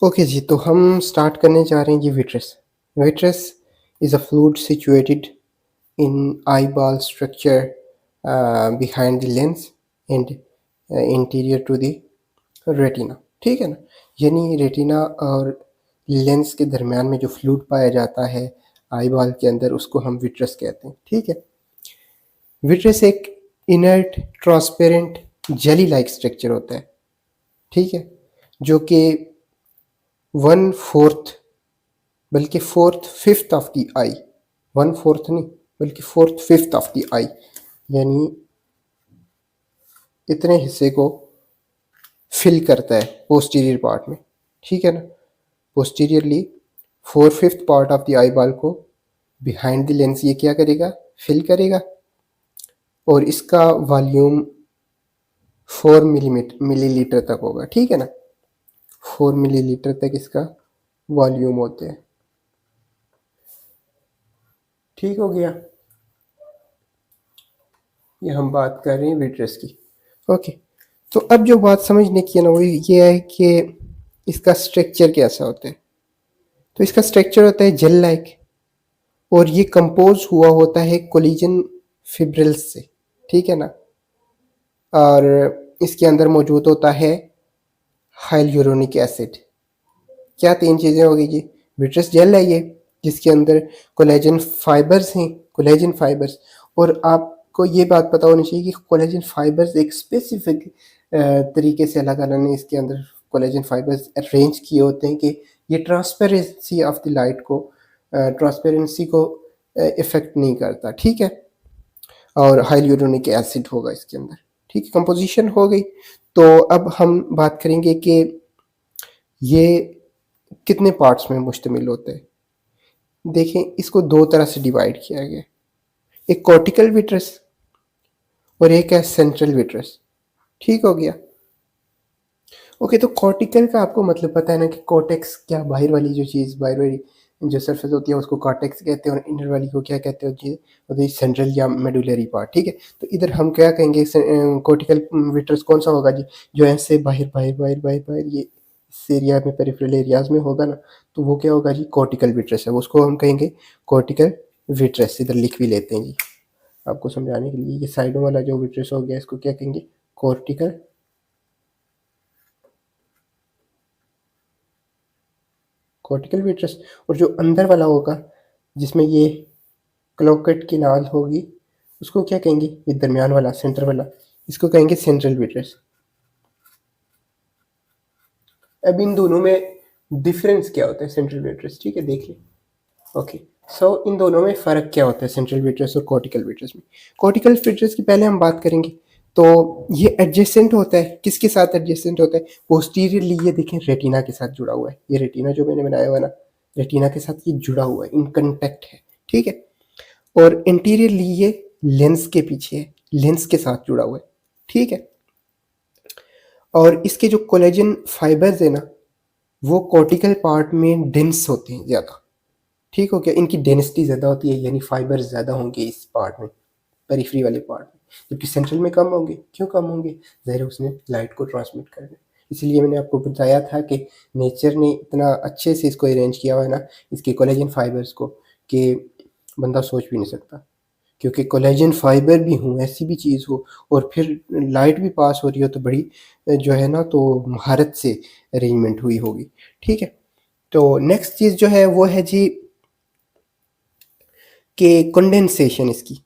Okay जी, तो हम start करने जा रहे हैं जी vitreous. Vitreous is a fluid situated in eyeball structure behind the lens and interior to the retina. ठीक है ना? यानी रेटिना और लेंस के दरमियान में जो फ्लूइड पाया जाता है आई बॉल के अंदर, उसको हम विट्रस कहते हैं। ठीक है? विट्रस एक inert transparent jelly like structure होता है। ठीक है? जो कि वन फोर्थ बल्कि fourth fifth of the I, one fourth नहीं बल्कि फोर्थ फिफ्थ ऑफ द आई, यानी इतने हिस्से को फिल करता है पोस्टीरियर पार्ट में। ठीक है ना? Posteriorly four fifth part of the eye ball को बिहाइंड द लेंस ये क्या करेगा, फिल करेगा। और इसका वॉल्यूम 4 मिलीलीटर तक होगा। ठीक है ना? 4 मिलीलीटर तक इसका वॉल्यूम होता है। ठीक हो गया? ये हम बात कर रहे हैं विट्रस की। ओके, तो अब जो बात समझने की है ना, वो ये है कि इसका स्ट्रक्चर कैसा होता है। तो इसका स्ट्रक्चर होता है जेल लाइक, और ये कंपोज हुआ होता है कोलेजन फिब्रिल्स से। ठीक है ना? और इसके अंदर मौजूद होता है हाइलुरोनिक एसिड। क्या तीन चीज़ें हो गई जी? विट्रस जेल है ये, जिसके अंदर कोलेजन फाइबर्स हैं, कोलेजन फाइबर्स। और आपको ये बात पता होनी चाहिए कि कोलेजन फाइबर्स एक स्पेसिफिक तरीके से अल्लाह ताला ने इसके अंदर कोलेजन फाइबर्स अरेंज किए होते हैं कि ये ट्रांसपेरेंसी ऑफ द लाइट को, ट्रांसपेरेंसी को इफेक्ट नहीं करता। ठीक है? और हाइलुरोनिक एसिड होगा इसके अंदर। ठीक है, कंपोजिशन हो गई। तो अब हम बात करेंगे कि ये कितने पार्ट्स में मुश्तमिल होते हैं। देखें, इसको दो तरह से डिवाइड किया गया, एक कॉर्टिकल विट्रस और एक है सेंट्रल विट्रस। ठीक हो गया? ओके, तो कॉर्टिकल का आपको मतलब पता है ना कि कॉर्टेक्स क्या, बाहर वाली जो चीज़, बाहर वाली जो सरफेस होती है उसको कॉर्टेक्स कहते हैं, और इनर वाली को क्या कहते हैं, होती है सेंट्रल या मेडुलरी पार्ट। ठीक है? तो इधर हम क्या कहेंगे, कॉर्टिकल विट्रस कौन सा होगा जी? जो ऐसे बाहर बाहर बाहर बाहर बाहर ये इस एरिया में, पेरिफेरल एरियाज में होगा ना, तो वो क्या होगा जी? कॉर्टिकल विट्रस है, उसको हम कहेंगे कॉर्टिकल विट्रस। इधर लिख भी लेते हैं जी आपको समझाने के लिए। ये साइडों वाला जो विट्रस हो गया, इसको क्या कहेंगे? Cortical cortical vitreous. और जो अंदर वाला होगा, जिसमें ये क्लोकेट की नाल होगी, उसको क्या कहेंगे? ये दरमियान वाला, सेंटर वाला, इसको कहेंगे सेंट्रल विट्रस। अब इन दोनों में डिफरेंस क्या होता है सेंट्रल विट्रस? ठीक है, देखिए। ओके, सो इन दोनों में फ़र्क क्या होता है सेंट्रल विट्रस और कॉर्टिकल विट्रस में? कॉर्टिकल विट्रस की पहले हम बात करेंगे। तो ये एडजेसेंट होता है, किसके साथ एडजेसेंट होता है? पोस्टीरियरली ये देखें रेटिना के साथ जुड़ा हुआ है। ये रेटिना जो मैंने बनाया हुआ है ना, रेटिना के साथ ये जुड़ा हुआ है, इन कंटेक्ट है। ठीक है? और इंटीरियरली ये लेंस के पीछे है, लेंस के साथ जुड़ा हुआ है। ठीक है? और इसके जो कोलेजन फाइबर्स है ना, वो कॉर्टिकल पार्ट में डेंस होते हैं ज़्यादा। ठीक हो गया? इनकी डेंसिटी ज़्यादा होती है, यानी फाइबर ज़्यादा होंगे इस पार्ट में, पेरिफेरी वाले पार्ट में। जबकि सेंट्रल में कम होंगे। क्यों कम होंगे? ज़ाहिर है उसने लाइट को ट्रांसमिट करना है। इसलिए मैंने आपको बताया था कि नेचर ने इतना अच्छे से इसको अरेंज किया हुआ है ना, इसके कोलेजन फाइबर्स को, कि बंदा सोच भी नहीं सकता। क्योंकि कोलेजन फाइबर भी हो, ऐसी भी चीज़ हो, और फिर लाइट भी पास हो रही हो, तो बड़ी जो है ना, तो महारत से अरेंजमेंट हुई होगी। ठीक है? तो नेक्स्ट चीज़ जो है वो है जी कि कंडेंसेशन इसकी।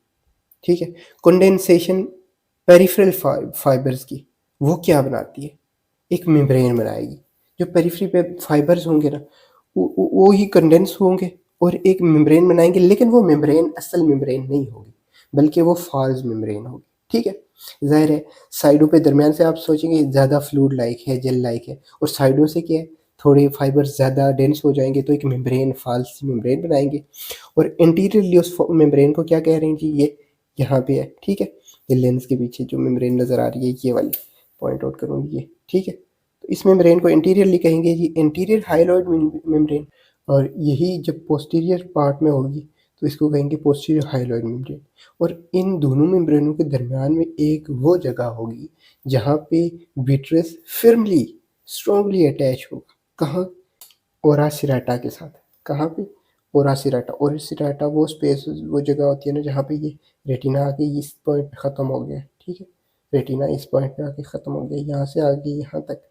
ठीक है? कंडेंसेशन पेरिफेरल फाइबर्स की, वो क्या बनाती है? एक मेम्ब्रेन बनाएगी। जो पेरिफेरी पे फाइबर्स होंगे ना, वो ही कंडेंस होंगे और एक मेम्ब्रेन बनाएंगे, लेकिन वो मेम्ब्रेन असल मेम्ब्रेन नहीं होगी, बल्कि वो फॉल्स मेम्ब्रेन होगी। ठीक है? ज़ाहिर है साइडों पे, दरमियान से आप सोचेंगे ज़्यादा फ्लूइड लाइक है, जेल लाइक है, और साइडों से क्या है, थोड़े फाइबर्स ज़्यादा डेंस हो जाएंगे, तो एक मेम्ब्रेन, फॉल्स मेम्ब्रेन बनाएंगे। और इंटीरियरली उस मेम्ब्रेन को क्या कह रहे हैं जी? ये यहाँ पे है। ठीक है? ये लेंस के पीछे जो मेम्ब्रेन नज़र आ रही है, ये वाली पॉइंट आउट करूँगी ये। ठीक है? तो इस मेम्ब्रेन को इंटीरियरली कहेंगे जी इंटीरियर हाइलोइड मेम्ब्रेन। और यही जब पोस्टीरियर पार्ट में होगी, तो इसको कहेंगे पोस्टीरियर हाइलोइड मेम्ब्रेन। और इन दोनों मेम्ब्रेनों के दरमियान में एक वो जगह होगी जहाँ पे विट्रस फिर्मली, स्ट्रॉन्गली अटैच होगा। कहाँ? ओरासिराटा के साथ। कहाँ पे? ओरासिराटा। ओरासिराटा वो स्पेस, वो जगह होती है ना जहाँ पे ये रेटिना आके इस पॉइंट पे ख़त्म हो गया है, ठीक है। रेटिना इस पॉइंट पे आके ख़त्म हो गया, यहाँ से आगे यहाँ तक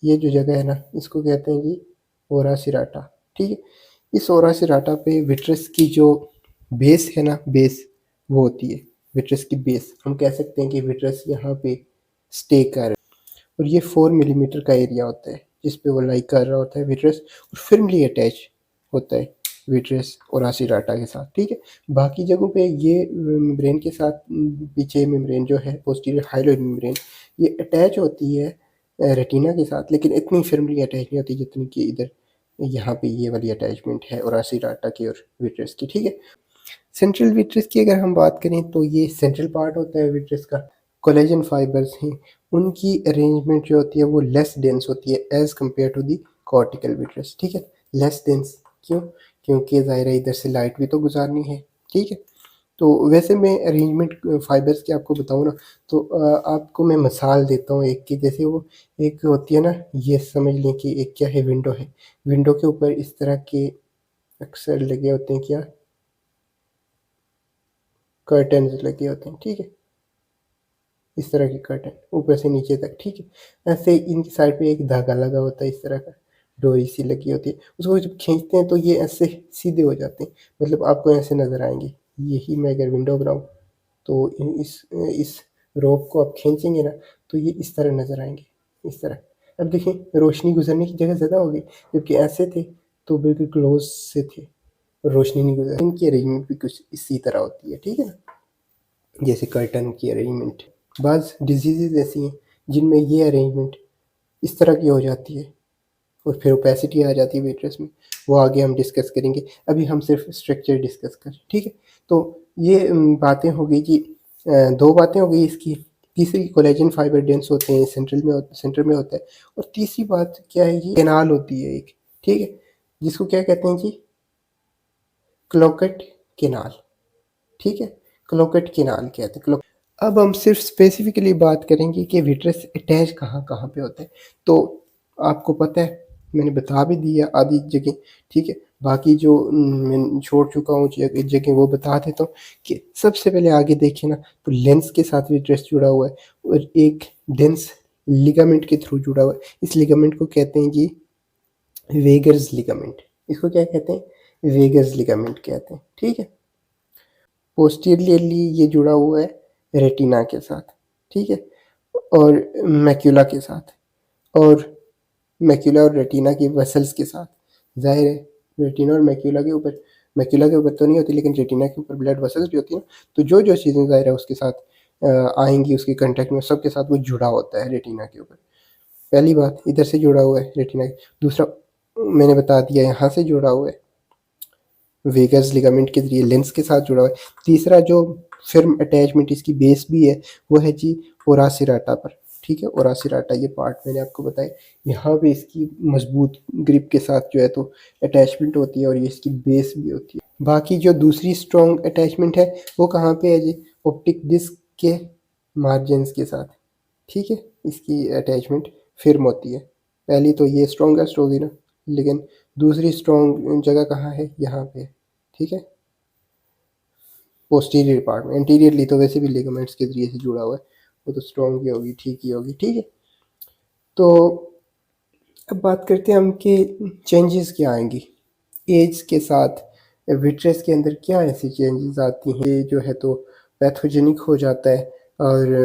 ये जो जगह है ना इसको कहते हैं जी ओरासिराटा, ठीक है। इस ओरासिराटा पे विट्रस की जो बेस है ना, बेस वो होती है विट्रस की बेस। हम कह सकते हैं कि विट्रस यहाँ पे स्टे कर रहा है और ये 4 मिलीमीटर का एरिया होता है जिस पे वो लाई कर रहा होता है विट्रस, और फिर्मली अटैच होता है विट्रस ओरासिराटा के साथ, ठीक है। बाकी जगहों पे ये मेम्ब्रेन के साथ पीछे मेम्ब्रेन जो है पोस्टीरियर हाइलोइड मेम्ब्रेन ये अटैच होती है रेटिना के साथ, लेकिन इतनी फिर्मली अटैच नहीं होती जितनी कि इधर यहाँ पे ये वाली अटैचमेंट है ओरासिराटा की और विट्रस की, ठीक है। सेंट्रल विट्रस की अगर हम बात करें तो ये सेंट्रल पार्ट होता है विट्रस का। कोलेजन फाइबर्स हैं, उनकी अरेंजमेंट जो होती है वो लेस डेंस होती है as compared to the cortical vitreous, ठीक है। लेस डेंस क्यों? क्योंकि ज़ाहिर है इधर से लाइट भी तो गुजारनी है, ठीक है। तो वैसे मैं अरेंजमेंट फाइबर्स की आपको बताऊँ ना तो आपको मैं मिसाल देता हूँ एक की, जैसे वो एक होती है ना, ये समझ लें कि एक क्या है, विंडो है। विंडो के ऊपर इस तरह के अक्सर लगे होते हैं, क्या, कर्टन्स लगे होते हैं, ठीक है। इस तरह के कर्टन ऊपर से नीचे तक, ठीक है। ऐसे इनकी साइड पे एक धागा लगा होता है इस तरह का, डोरी सी लगी होती है, उसको जब खींचते हैं तो ये ऐसे सीधे हो जाते हैं, मतलब आपको ऐसे नज़र आएंगे। यही मैं अगर विंडो बनाऊँ तो इस रोप को आप खींचेंगे ना तो ये इस तरह नज़र आएंगे, इस तरह। अब देखें रोशनी गुजरने की जगह ज़्यादा होगी, जबकि ऐसे थे तो बिल्कुल क्लोज से थे, रोशनी नहीं गुजर। इनकी अरेंजमेंट भी कुछ इसी तरह होती है, ठीक है ना, जैसे कर्टन की अरेंजमेंट। बाज़ डिजीज़ ऐसी हैं जिनमें ये अरेंजमेंट इस तरह की हो जाती है और फिर ओपेसिटी आ जाती है वेट्रेस में, वो आगे हम डिस्कस करेंगे। अभी हम सिर्फ स्ट्रक्चर डिस्कस करें, ठीक है। तो ये बातें हो गई जी, दो बातें हो गई इसकी। तीसरी, कोलेजन फाइबर डेंस होते हैं, सेंटर में होता है। और तीसरी बात क्या है जी, कैनाल होती है एक, ठीक है, जिसको क्या कहते हैं जी, क्लोकेट कैनाल, ठीक है। क्लोकेट कैनाल कहते हैं। अब हम सिर्फ स्पेसिफिकली बात करेंगे कि विट्रस अटैच कहाँ कहाँ पे होता है। तो आपको पता है, मैंने बता भी दिया आधी जगह, ठीक है। बाकी जो मैं छोड़ चुका हूँ जगह वो बता देता हूँ कि सबसे पहले आगे देखें ना तो लेंस के साथ विट्रस जुड़ा हुआ है और एक डेंस लिगामेंट के थ्रू जुड़ा हुआ है। इस लिगामेंट को कहते हैं जी वेगर्स लिगामेंट। इसको क्या कहते हैं? वेगर्स लिगामेंट कहते हैं, ठीक है। पोस्टीरियरली ये जुड़ा हुआ है रेटिना के साथ, ठीक है, और मैक्यूला के साथ, और मैक्यूला और रेटिना की वेसल्स के साथ। जाहिर है रेटिना और मैक्यूला के ऊपर तो नहीं होती, लेकिन रेटिना के ऊपर ब्लड वेसल्स भी होती है ना, तो जो जो चीज़ें ज़ाहिर है उसके साथ आएंगी उसके कंटेक्ट में, सबके साथ वो जुड़ा होता है रेटिना के ऊपर। पहली बात इधर से जुड़ा हुआ है रेटिना। दूसरा मैंने बता दिया यहाँ से जुड़ा हुआ है वेगस लिगामेंट के जरिए लेंस के साथ जुड़ा हुआ है। तीसरा जो फिर्म अटैचमेंट इसकी बेस भी है वो है जी ओरासिराटा पर, ठीक है। ओरासिराटा ये पार्ट मैंने आपको बताया, यहाँ पे इसकी मजबूत ग्रिप के साथ जो है तो अटैचमेंट होती है और ये इसकी बेस भी होती है। बाकी जो दूसरी स्ट्रॉन्ग अटैचमेंट है वो कहाँ पे है जी, ऑप्टिक डिस्क के मार्जिन्स के साथ, ठीक है। इसकी अटैचमेंट फिर्म होती है। पहली तो ये स्ट्रॉन्गेस्ट होगी ना, लेकिन दूसरी स्ट्रॉन्ग जगह कहाँ है, यहाँ पे, ठीक है, पोस्टीरियर पार्ट में। एंटीरियरली तो वैसे भी लिगामेंट्स के जरिए से जुड़ा हुआ है, वो तो स्ट्रॉन्ग ही होगी, ठीक ही होगी, ठीक है। तो अब बात करते हैं हम कि चेंजेस क्या आएंगी एज के साथ, विट्रेस के अंदर क्या ऐसी चेंजेस आती हैं। ये जो है तो पैथोजेनिक हो जाता है और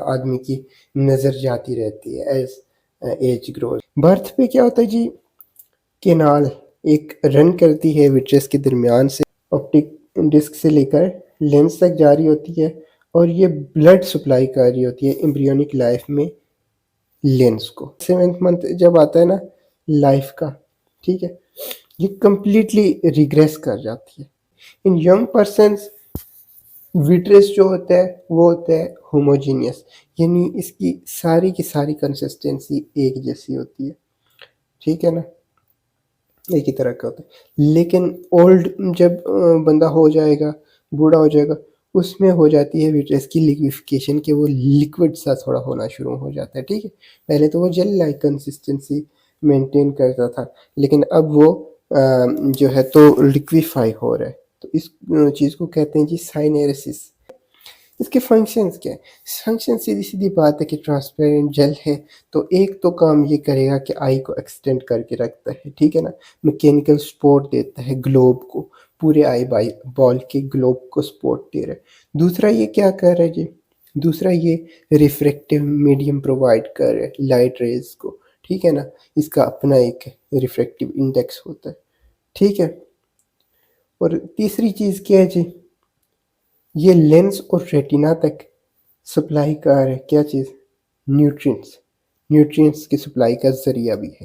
आदमी की नज़र जाती रहती है एज एज ग्रोज। बर्थ पे क्या होता है जी, केनाल एक रन करती है विट्रस के दरमियान से, ऑप्टिक डिस्क से लेकर लेंस तक जा रही होती है और ये ब्लड सप्लाई कर रही होती है एम्ब्रियोनिक लाइफ में लेंस को। 7th मंथ जब आता है ना लाइफ का, ठीक है, ये कम्प्लीटली रिग्रेस कर जाती है। इन यंग पर्सनस विट्रस जो होता है वो होता है होमोजीनियस, यानी इसकी सारी की सारी कंसिस्टेंसी एक जैसी होती है, ठीक है ना, एक ही तरह का होता है। लेकिन ओल्ड जब बंदा हो जाएगा, बूढ़ा हो जाएगा, उसमें हो जाती है विट्रस की लिक्विफिकेशन के वो लिक्विड सा थोड़ा होना शुरू हो जाता है, ठीक है। पहले तो वो जेल लाइक कंसिस्टेंसी मेंटेन करता था, लेकिन अब वो जो है तो लिक्विफाई हो रहा है। तो इस चीज़ को कहते हैं जी साइनेरेसिस। इसके फंक्शंस क्या है? फंक्शन सीधी-सीधी बात है कि ट्रांसपेरेंट जेल है, तो एक तो काम ये करेगा कि आई को एक्सटेंड करके रखता है, ठीक है ना? मैकेनिकल सपोर्ट देता है ग्लोब को, पूरे आई बाई बॉल के ग्लोब को सपोर्ट दे रहा है। दूसरा ये क्या कर रहा है जी? दूसरा ये रिफ्रैक्टिव मीडियम प्रोवाइड कर रहा है लाइट रेज़ को, ठीक है ना? इसका अपना एक रिफ्रैक्टिव इंडेक्स होता है, ठीक है? और तीसरी चीज़ क्या है जी? ये लेंस और रेटिना तक सप्लाई कर रहा है क्या चीज़? न्यूट्रिएंट्स। न्यूट्रिएंट्स की सप्लाई का ज़रिया भी है।